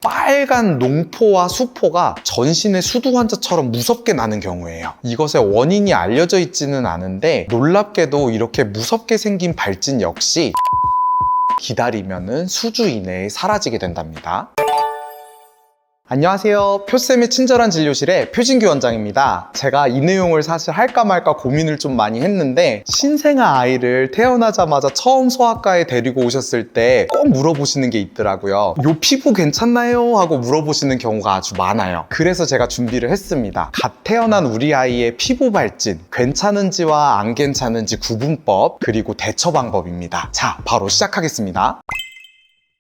빨간 농포와 수포가 전신의 수두 환자처럼 무섭게 나는 경우예요. 이것의 원인이 알려져 있지는 않은데 놀랍게도 이렇게 무섭게 생긴 발진 역시 기다리면은 수주 이내에 사라지게 된답니다. 안녕하세요. 표쌤의 친절한 진료실의 표진규 원장입니다. 제가 이 내용을 사실 할까 말까 고민을 좀 많이 했는데 신생아 아이를 태어나자마자 처음 소아과에 데리고 오셨을 때 꼭 물어보시는 게 있더라고요. 요 피부 괜찮나요? 하고 물어보시는 경우가 아주 많아요. 그래서 제가 준비를 했습니다. 갓 태어난 우리 아이의 피부 발진, 괜찮은지와 안 괜찮은지 구분법, 그리고 대처 방법입니다. 자, 바로 시작하겠습니다.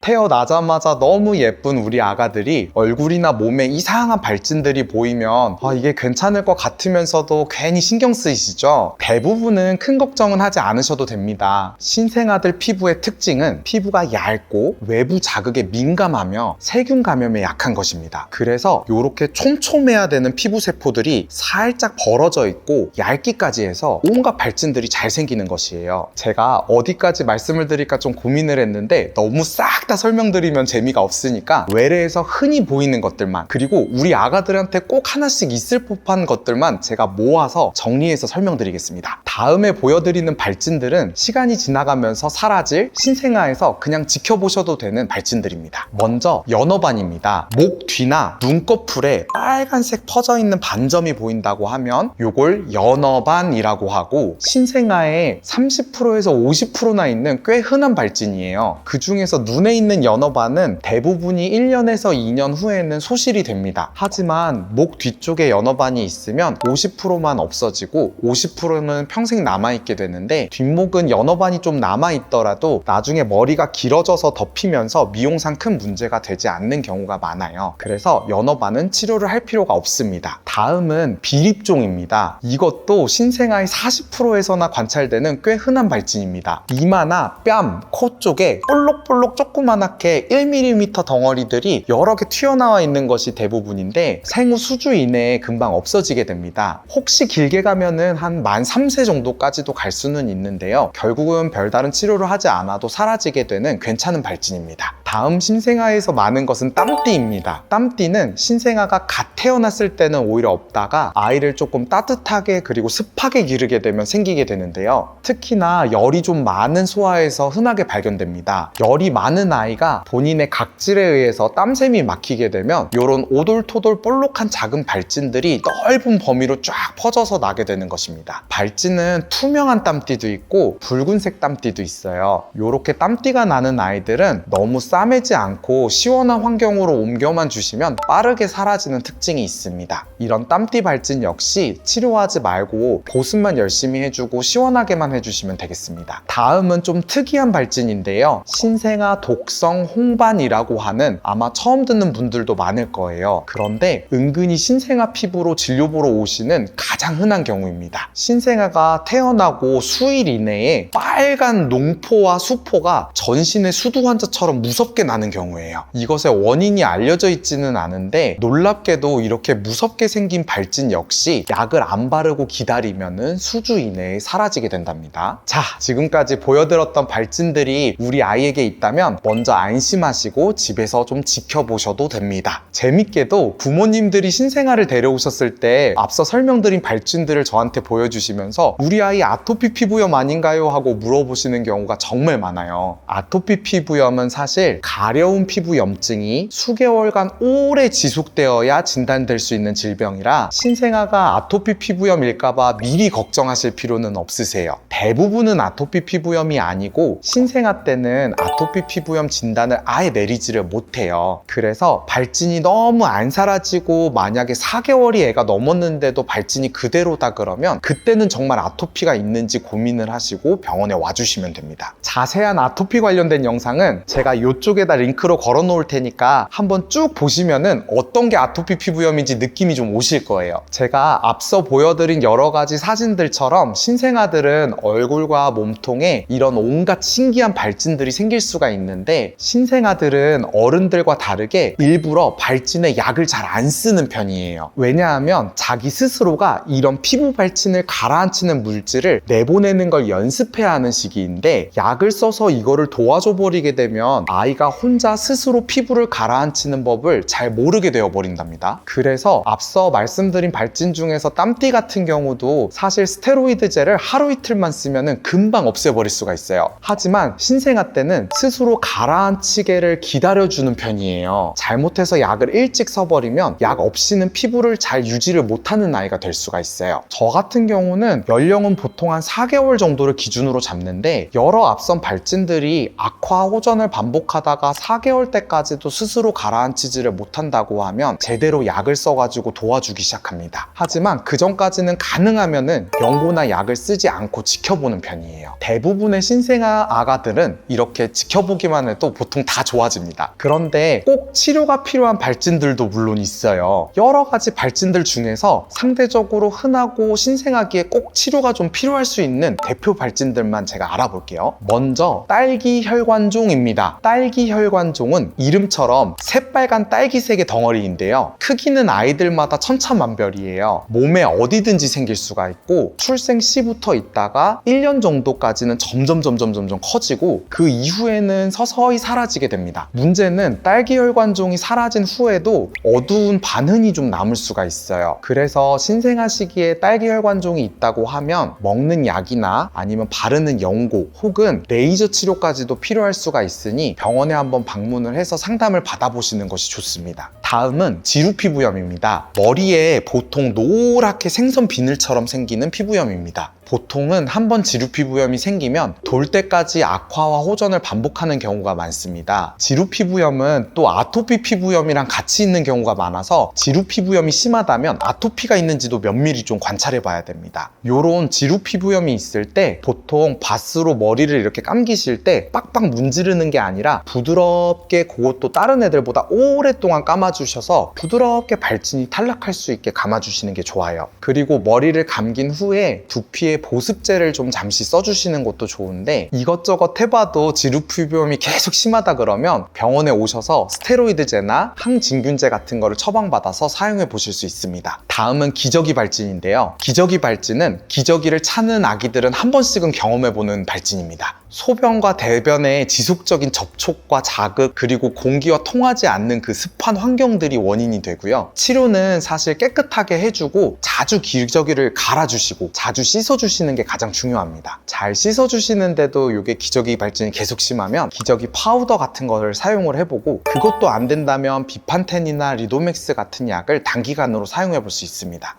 태어나자마자 너무 예쁜 우리 아가들이 얼굴이나 몸에 이상한 발진들이 보이면 이게 괜찮을 것 같으면서도 괜히 신경 쓰이시죠? 대부분은 큰 걱정은 하지 않으셔도 됩니다. 신생아들 피부의 특징은 피부가 얇고 외부 자극에 민감하며 세균 감염에 약한 것입니다. 그래서 이렇게 촘촘해야 되는 피부 세포들이 살짝 벌어져 있고 얇기까지 해서 온갖 발진들이 잘 생기는 것이에요. 제가 어디까지 말씀을 드릴까 좀 고민을 했는데 너무 싹 다 설명드리면 재미가 없으니까 외래에서 흔히 보이는 것들만, 그리고 우리 아가들한테 꼭 하나씩 있을 법한 것들만 제가 모아서 정리해서 설명드리겠습니다. 다음에 보여드리는 발진들은 시간이 지나가면서 사라질 신생아에서 그냥 지켜보셔도 되는 발진들입니다. 먼저 연어반입니다. 목 뒤나 눈꺼풀에 빨간색 퍼져 있는 반점이 보인다고 하면 요걸 연어반이라고 하고, 신생아의 30%에서 50%나 있는 꽤 흔한 발진이에요. 그 중에서 눈에 있는 연어반은 대부분이 1년에서 2년 후에는 소실이 됩니다. 하지만 목 뒤쪽에 연어반이 있으면 50%만 없어지고 50%는 평생 남아있게 되는데, 뒷목은 연어반이 좀 남아있더라도 나중에 머리가 길어져서 덮이면서 미용상 큰 문제가 되지 않는 경우가 많아요. 그래서 연어반은 치료를 할 필요가 없습니다. 다음은 비립종입니다. 이것도 신생아의 40%에서나 관찰되는 꽤 흔한 발진입니다. 이마나 뺨, 코 쪽에 볼록볼록 조그맣게 1mm 덩어리들이 여러 개 튀어나와 있는 것이 대부분인데 생후 수주 이내에 금방 없어지게 됩니다. 혹시 길게 가면은 한 만 3세 정도까지도 갈 수는 있는데요. 결국은 별다른 치료를 하지 않아도 사라지게 되는 괜찮은 발진입니다. 다음 신생아에서 많은 것은 땀띠입니다. 땀띠는 신생아가 갓 태어났을 때는 오히려 없다가 아이를 조금 따뜻하게 그리고 습하게 기르게 되면 생기게 되는데요. 특히나 열이 좀 많은 소아에서 흔하게 발견됩니다. 열이 많은 아이가 본인의 각질에 의해서 땀샘이 막히게 되면 이런 오돌토돌 볼록한 작은 발진들이 넓은 범위로 쫙 퍼져서 나게 되는 것입니다. 발진은 투명한 땀띠도 있고 붉은색 땀띠도 있어요. 이렇게 땀띠가 나는 아이들은 너무 싸매지 않고 시원한 환경으로 옮겨만 주시면 빠르게 사라지는 특징이 있습니다. 이런 땀띠 발진 역시 치료하지 말고 보습만 열심히 해주고 시원하게만 해주시면 되겠습니다. 다음은 좀 특이한 발진인데요. 신생아 독성 홍반이라고 하는, 아마 처음 듣는 분들도 많을 거예요. 그런데 은근히 신생아 피부로 진료 보러 오시는 가장 흔한 경우입니다. 신생아가 태어나고 수일 이내에 빨간 농포와 수포가 전신의 수두 환자처럼 무섭게 나는 경우예요. 이것의 원인이 알려져 있지는 않은데 놀랍게도 이렇게 무섭게 생긴 발진 역시 약을 안 바르고 기다리면은 수주 이내에 사라지게 된답니다. 자, 지금까지 보여드렸던 발진들이 우리 아이에게 있다면 먼저 안심하시고 집에서 좀 지켜보셔도 됩니다. 재밌게도 부모님들이 신생아를 데려오셨을 때 앞서 설명드린 발진들을 저한테 보여주시면서 우리 아이 아토피 피부염 아닌가요? 하고 물어보시는 경우가 정말 많아요. 아토피 피부염은 사실 가려운 피부염증이 수개월간 오래 지속되어야 진단될 수 있는 질병이라 신생아가 아토피 피부염일까봐 미리 걱정하실 필요는 없으세요. 대부분은 아토피 피부염이 아니고 신생아 때는 아토피 피부염 진단을 아예 내리지를 못해요. 그래서 발진이 너무 안 사라지고 만약에 4개월이 애가 넘었는데도 발진이 그대로다 그러면 그때는 정말 아토피가 있는지 고민을 하시고 병원에 와주시면 됩니다. 자세한 아토피 관련된 영상은 제가 이쪽에다 링크로 걸어 놓을 테니까 한번 쭉 보시면은 어떤 게 아토피 피부염인지 느낌이 좀 오실 거예요. 제가 앞서 보여드린 여러 가지 사진들처럼 신생아들은 얼굴과 몸통에 이런 온갖 신기한 발진들이 생길 수가 있는데 있는데 신생아들은 어른들과 다르게 일부러 발진에 약을 잘 안 쓰는 편이에요. 왜냐하면 자기 스스로가 이런 피부 발진을 가라앉히는 물질을 내보내는 걸 연습해야 하는 시기인데 약을 써서 이거를 도와줘 버리게 되면 아이가 혼자 스스로 피부를 가라앉히는 법을 잘 모르게 되어 버린답니다. 그래서 앞서 말씀드린 발진 중에서 땀띠 같은 경우도 사실 스테로이드 젤을 하루 이틀만 쓰면 금방 없애버릴 수가 있어요. 하지만 신생아 때는 스스로 가라앉히게를 기다려주는 편이에요. 잘못해서 약을 일찍 써버리면 약 없이는 피부를 잘 유지를 못하는 아이가 될 수가 있어요. 저 같은 경우는 연령은 보통 한 4개월 정도를 기준으로 잡는데 여러 앞선 발진들이 악화 호전을 반복하다가 4개월 때까지도 스스로 가라앉히지를 못한다고 하면 제대로 약을 써가지고 도와주기 시작합니다. 하지만 그 전까지는 가능하면은 연고나 약을 쓰지 않고 지켜보는 편이에요. 대부분의 신생아 아가들은 이렇게 지켜보기만 해도 보통 다 좋아집니다. 그런데 꼭 치료가 필요한 발진들도 물론 있어요. 여러 가지 발진들 중에서 상대적으로 흔하고 신생아기에 꼭 치료가 좀 필요할 수 있는 대표 발진들만 제가 알아볼게요. 먼저 딸기 혈관종입니다. 딸기 혈관종은 이름처럼 새빨간 딸기색의 덩어리인데요. 크기는 아이들마다 천차만별이에요. 몸에 어디든지 생길 수가 있고 출생 시부터 있다가 1년 정도까지는 점점 커지고 그 이후에는 서서히 사라지게 됩니다. 문제는 딸기 혈관종이 사라진 후에도 어두운 반흔이 좀 남을 수가 있어요. 그래서 신생아 시기에 딸기 혈관종이 있다고 하면 먹는 약이나 아니면 바르는 연고 혹은 레이저 치료까지도 필요할 수가 있으니 병원에 한번 방문을 해서 상담을 받아보시는 것이 좋습니다. 다음은 지루피부염입니다. 머리에 보통 노랗게 생선 비늘처럼 생기는 피부염입니다. 보통은 한번 지루피부염이 생기면 돌 때까지 악화와 호전을 반복하는 경우가 많습니다. 지루피부염은 또 아토피 피부염이랑 같이 있는 경우가 많아서 지루피부염이 심하다면 아토피가 있는지도 면밀히 좀 관찰해 봐야 됩니다. 요런 지루피부염이 있을 때 보통 밭으로 머리를 이렇게 감기실 때 빡빡 문지르는 게 아니라 부드럽게 그것도 다른 애들보다 오랫동안 감아주셔서 부드럽게 발진이 탈락할 수 있게 감아주시는 게 좋아요. 그리고 머리를 감긴 후에 두피에 보습제를 좀 잠시 써주시는 것도 좋은데 이것저것 해봐도 지루피부염이 계속 심하다 그러면 병원에 오셔서 스테로이드제나 항진균제 같은 거를 처방받아서 사용해 보실 수 있습니다. 다음은 기저귀 발진인데요. 기저귀 발진은 기저귀를 차는 아기들은 한 번씩은 경험해보는 발진입니다. 소변과 대변의 지속적인 접촉과 자극 그리고 공기와 통하지 않는 그 습한 환경들이 원인이 되고요. 치료는 사실 깨끗하게 해주고 자주 기저귀를 갈아주시고 자주 씻어주시는 게 가장 중요합니다. 잘 씻어주시는데도 이게 기저귀 발진이 계속 심하면 기저귀 파우더 같은 거를 사용을 해보고 그것도 안 된다면 비판텐이나 리도맥스 같은 약을 단기간으로 사용해 볼 수 있습니다.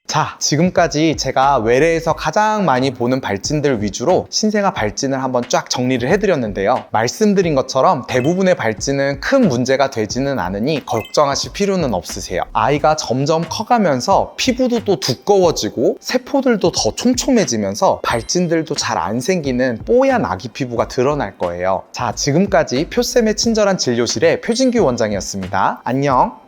자, 지금까지 제가 외래에서 가장 많이 보는 발진들 위주로 신생아 발진을 한번 쫙 정리를 해드렸는데요. 말씀드린 것처럼 대부분의 발진은 큰 문제가 되지는 않으니 걱정하실 필요는 없으세요. 아이가 점점 커가면서 피부도 또 두꺼워지고 세포들도 더 촘촘해지면서 발진들도 잘 안 생기는 뽀얀 아기 피부가 드러날 거예요. 자, 지금까지 표쌤의 친절한 진료실의 표진규 원장이었습니다. 안녕!